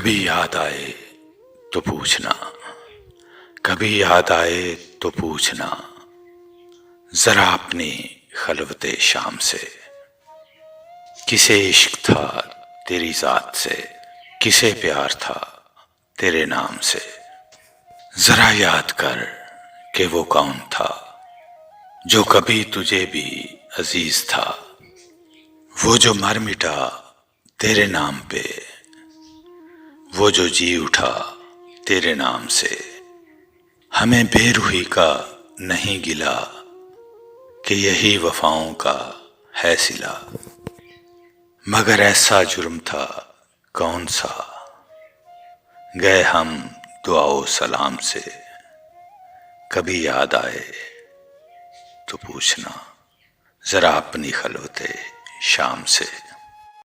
کبھی یاد آئے تو پوچھنا، کبھی یاد آئے تو پوچھنا، ذرا اپنی خلوت شام سے، کسے عشق تھا تیری ذات سے، کسے پیار تھا تیرے نام سے، ذرا یاد کر کہ وہ کون تھا جو کبھی تجھے بھی عزیز تھا، وہ جو مر مٹا تیرے نام پہ، وہ جو جی اٹھا تیرے نام سے۔ ہمیں بے روحی کا نہیں گلا کہ یہی وفاؤں کا ہے صلہ، مگر ایسا جرم تھا کون سا، گئے ہم دعا و سلام سے۔ کبھی یاد آئے تو پوچھنا، ذرا اپنی خلوت شام سے۔